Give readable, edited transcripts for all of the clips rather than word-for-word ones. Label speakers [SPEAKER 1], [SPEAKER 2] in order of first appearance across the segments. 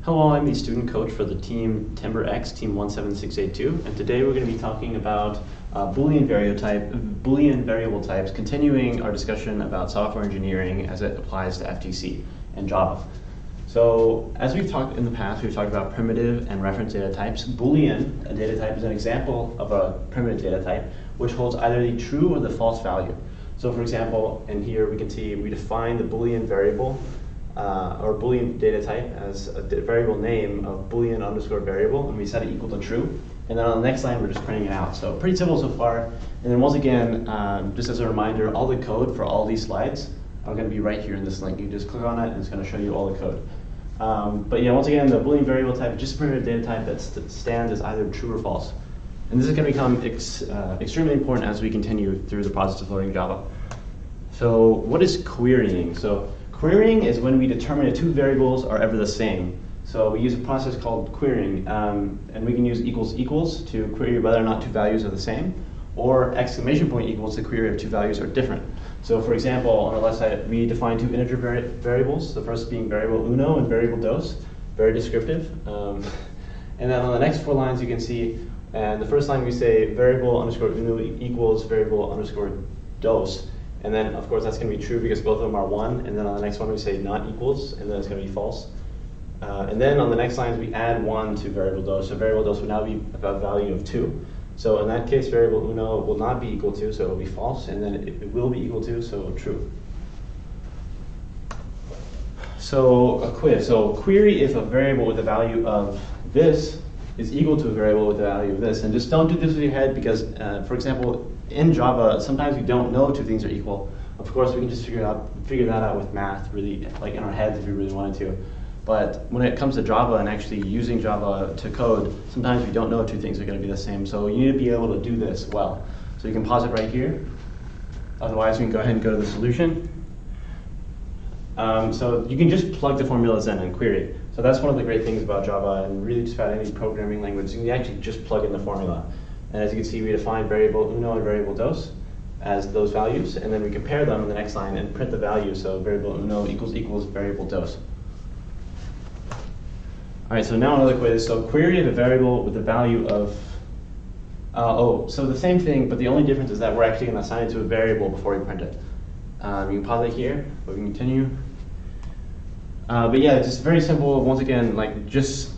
[SPEAKER 1] Hello, I'm the student coach for the team TimberX, team 17682, and today we're going to be talking about Boolean variable types, continuing our discussion about software engineering as it applies to FTC and Java. So, as we've talked in the past, we've talked about primitive and reference data types. Boolean, a data type, is an example of a primitive data type, which holds either the true or the false value. So, for example, in here we can see we define the Boolean variable or Boolean data type as a variable name of Boolean underscore variable, and we set it equal to true. And then on the next line, we're just printing it out. So pretty simple so far. And then once again, just as a reminder, all the code for all these slides are going to be right here in this link. You just click on it, and it's going to show you all the code. But yeah, once again, the Boolean variable type is just a primitive data type that stands as either true or false. And this is going to become extremely important as we continue through the process of learning Java. So what is querying? So querying is when we determine if two variables are ever the same. So we use a process called querying, and we can use equals equals to query whether or not two values are the same, or exclamation point equals to query if two values are different. So for example, on the left side, we define two integer variables, the first being variable uno and variable dos, very descriptive. And then on the next four lines, you can see, and the first line we say variable underscore uno equals variable underscore dos. And then, of course, that's going to be true because both of them are 1. And then on the next one, we say not equals, and then it's going to be false. And then on the next lines, we add 1 to variable dos. So variable dos would now be a value of 2. So in that case, variable uno will not be equal to, so it will be false. And then it will be equal to, so true. So a quiz. So query if a variable with a value of this is equal to a variable with the value of this. And just don't do this with your head because, for example, in Java, sometimes we don't know two things are equal. Of course, we can just figure that out with math, really, like in our heads if we really wanted to. But when it comes to Java and actually using Java to code, sometimes we don't know two things are going to be the same. So you need to be able to do this well. So you can pause it right here. Otherwise, we can go ahead and go to the solution. So you can just plug the formulas in and query. So that's one of the great things about Java and really just about any programming language. You can actually just plug in the formula. And as you can see, we define variable uno and variable dos as those values, and then we compare them in the next line and print the value. So variable uno equals variable dos. All right, so now another quiz. So query of a variable with the value of, so the same thing, but the only difference is that we're actually going to assign it to a variable before we print it. You can pause it here, but we can continue. But yeah, it's just very simple. Once again, like just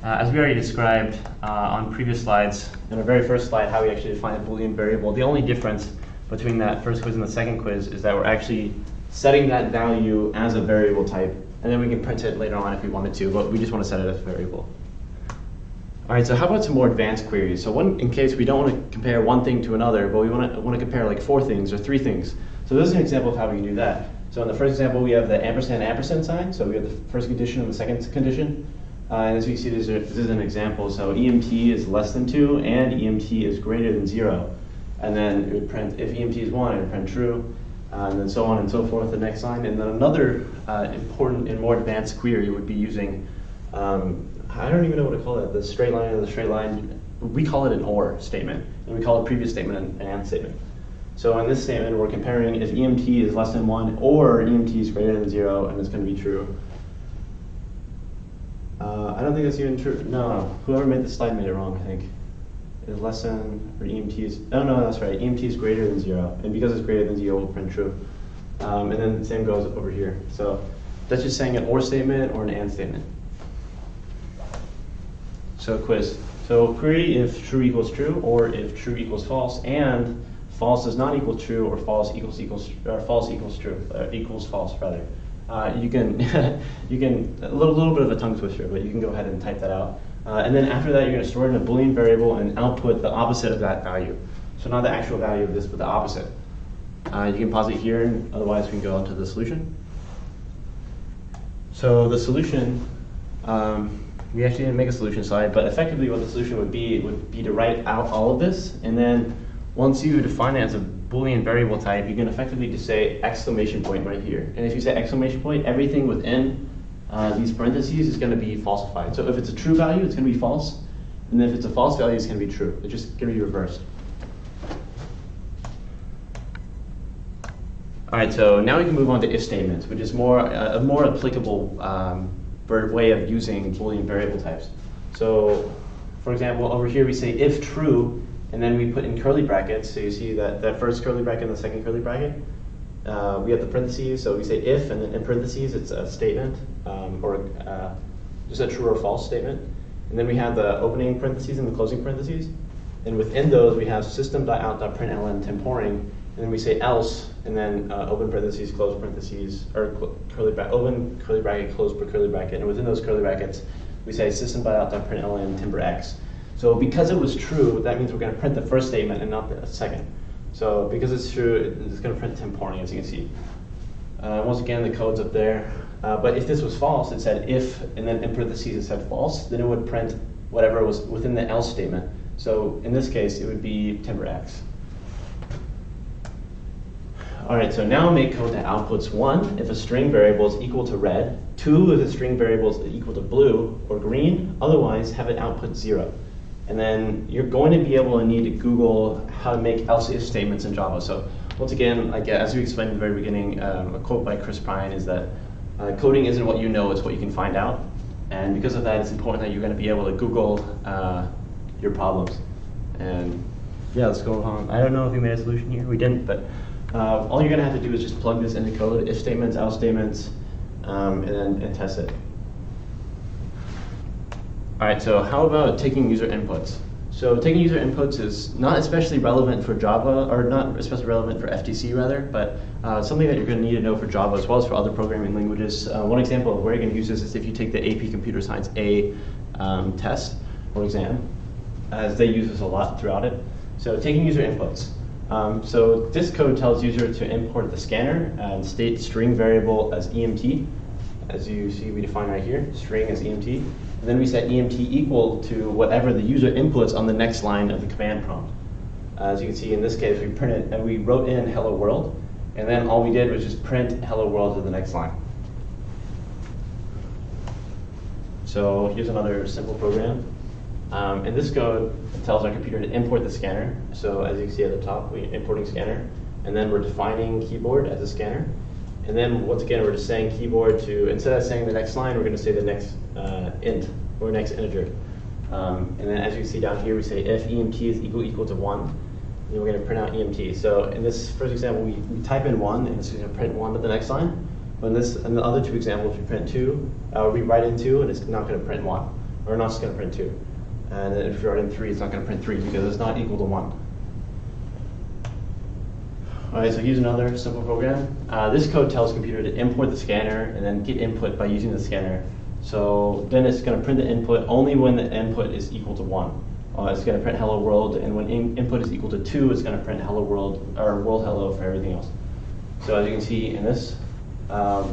[SPEAKER 1] as we already described on previous slides, in our very first slide, how we actually define a Boolean variable. The only difference between that first quiz and the second quiz is that we're actually setting that value as a variable type, and then we can print it later on if we wanted to, but we just want to set it as a variable. All right, so how about some more advanced queries? So in case we don't want to compare one thing to another, but we want to compare like 4 things or 3 things. So this is an example of how we can do that. So in the first example, we have the ampersand sign. So we have the first condition and the second condition. And as you can see, this is an example. So EMT is less than 2 and EMT is greater than 0. And then it would print, if EMT is 1, it would print true, and then so on and so forth, the next line. And then another important and more advanced query would be using, I don't even know what to call it, the straight line of the straight line. We call it an OR statement, and we call a previous statement an AND statement. So in this statement, we're comparing if EMT is less than 1 or EMT is greater than 0, and it's going to be true. I don't think that's even true. No, whoever made this slide made it wrong, I think. Is less than, or EMT is, oh no, that's right, EMT is greater than 0. And because it's greater than 0, we'll print true. And then the same goes over here. So that's just saying an OR statement or an AND statement. So quiz. So query if true equals true, or if true equals false, and false does not equal true, or false equals true, equals false rather. You can a little bit of a tongue twister, but you can go ahead and type that out. And then after that, you're going to store it in a Boolean variable and output the opposite of that value. So not the actual value of this, but the opposite. You can pause it here, and otherwise we can go on to the solution. So the solution, we actually didn't make a solution slide, but effectively what the solution would be to write out all of this, and then once you define it as a Boolean variable type, you can effectively just say exclamation point right here. And if you say exclamation point, everything within these parentheses is going to be falsified. So if it's a true value, it's going to be false. And if it's a false value, it's going to be true. It's just going to be reversed. All right, so now we can move on to if statements, which is a more applicable way of using Boolean variable types. So, for example, over here we say if true, and then we put in curly brackets. So you see that first curly bracket and the second curly bracket. We have the parentheses, so we say if, and then in parentheses it's a statement, or just a true or false statement. And then we have the opening parentheses and the closing parentheses. And within those we have system.out.println temporing, and then we say else, and then open parentheses, close parentheses, or open curly bracket, close curly bracket. And within those curly brackets, we say system.out.println TimberX. So because it was true, that means we're going to print the first statement and not the second. So because it's true, it's going to print temporing, as you can see. Once again, the code's up there. But if this was false, it said if, and then in parentheses it said false, then it would print whatever was within the else statement. So in this case, it would be TimberX. All right, so now make code that outputs 1 if a string variable is equal to red, 2 if a string variable is equal to blue or green, otherwise have it output 0. And then you're going to be able to need to Google how to make else-if statements in Java. So once again, like as we explained at the very beginning, a quote by Chris Prine is that coding isn't what you know, it's what you can find out. And because of that, it's important that you're going to be able to Google your problems. And yeah, let's go on. I don't know if we made a solution here. We didn't, but all you're going to have to do is just plug this into code, if statements, else statements, and test it. All right, so how about taking user inputs? So taking user inputs is not especially relevant for Java, or not especially relevant for FTC rather, but something that you're going to need to know for Java as well as for other programming languages. One example of where you're going to use this is if you take the AP Computer Science A test or exam, as they use this a lot throughout it. So taking user inputs. So this code tells user to import the scanner and state string variable as EMT. As you see, we define right here, string as EMT. And then we set EMT equal to whatever the user inputs on the next line of the command prompt. As you can see in this case, we printed and we wrote in hello world, and then all we did was just print hello world to the next line. So here's another simple program. And this code tells our computer to import the scanner. So as you can see at the top, we're importing scanner, and then we're defining keyboard as a scanner. And then once again, we're just saying keyboard to, instead of saying the next line, we're going to say the next int, or next integer. And then as you see down here, we say if EMT is equal to 1, and then we're going to print out EMT. So in this first example, we type in 1, and it's going to print 1 to the next line. But in the other two examples, we print 2, we write in 2, and it's not going to print 1, or not just going to print 2. And then if you write in 3, it's not going to print 3 because it's not equal to 1. All right, so here's another simple program. This code tells computer to import the scanner and then get input by using the scanner. So then it's going to print the input only when the input is equal to 1. It's going to print hello world, and when input is equal to 2, it's going to print hello world, or world hello for everything else. So as you can see in this,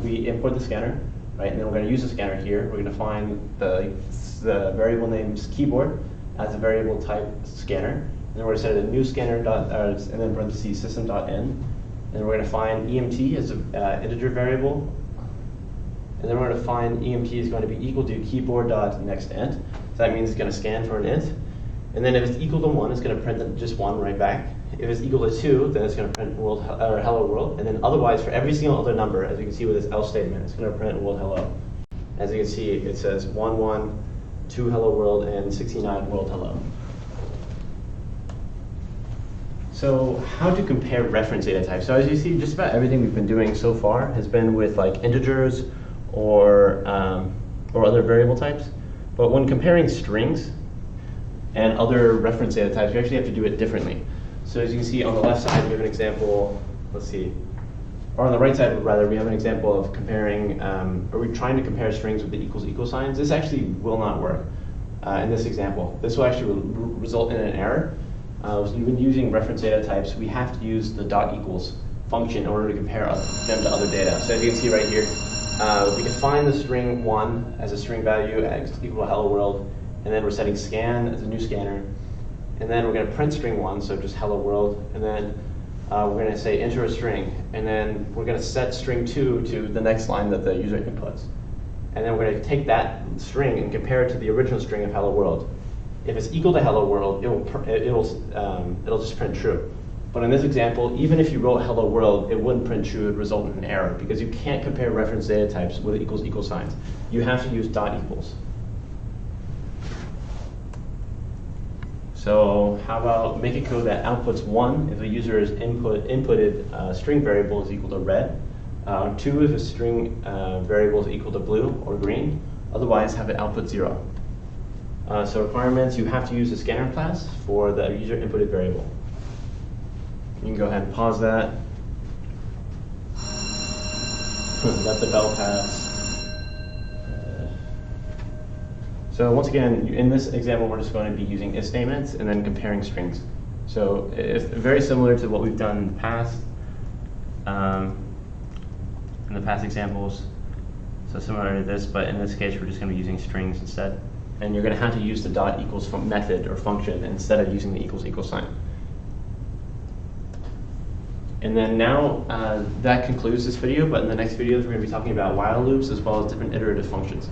[SPEAKER 1] we import the scanner, right? And then we're going to use the scanner here. We're going to find the variable names keyboard as a variable type scanner. And then we're going to set a new scanner and then parentheses system.in. And then we're going to find EMT as an integer variable. And then we're going to find EMT is going to be equal to keyboard.nextInt. So that means it's going to scan for an int. And then if it's equal to 1, it's going to print just 1 right back. If it's equal to 2, then it's going to print world or hello world. And then otherwise, for every single other number, as you can see with this else statement, it's going to print world hello. As you can see, it says 1, 1, 2 hello world, and 69 world hello. So how to compare reference data types? So as you see, just about everything we've been doing so far has been with like integers or other variable types. But when comparing strings and other reference data types, you actually have to do it differently. So as you can see on the left side, we have an example, let's see, or on the right side rather, we have an example of comparing, are we trying to compare strings with the equals signs? This actually will not work in this example. This will actually result in an error. So when using reference data types, we have to use the dot equals function in order to compare them to other data. So as you can see right here, we define the string 1 as a string value equal to hello world, and then we're setting scan as a new scanner, and then we're going to print string 1, so just hello world, and then we're going to say enter a string, and then we're going to set string 2 to the next line that the user inputs. And then we're going to take that string and compare it to the original string of hello world. If it's equal to hello world, it'll just print true. But in this example, even if you wrote hello world, it wouldn't print true, it would result in an error because you can't compare reference data types with equals signs. You have to use dot equals. So how about make a code that outputs 1 if a user's inputted string variable is equal to red, 2 if a string variable is equal to blue or green, otherwise have it output 0. So requirements, you have to use a scanner class for the user inputted variable. You can go ahead and pause that. Let the bell pass. So once again, in this example, we're just going to be using if statements and then comparing strings. So it's very similar to what we've done in the past examples. So similar to this, but in this case, we're just going to be using strings instead. And you're going to have to use the dot equals method or function instead of using the equals sign. And then now that concludes this video, but in the next video, we're going to be talking about while loops as well as different iterative functions.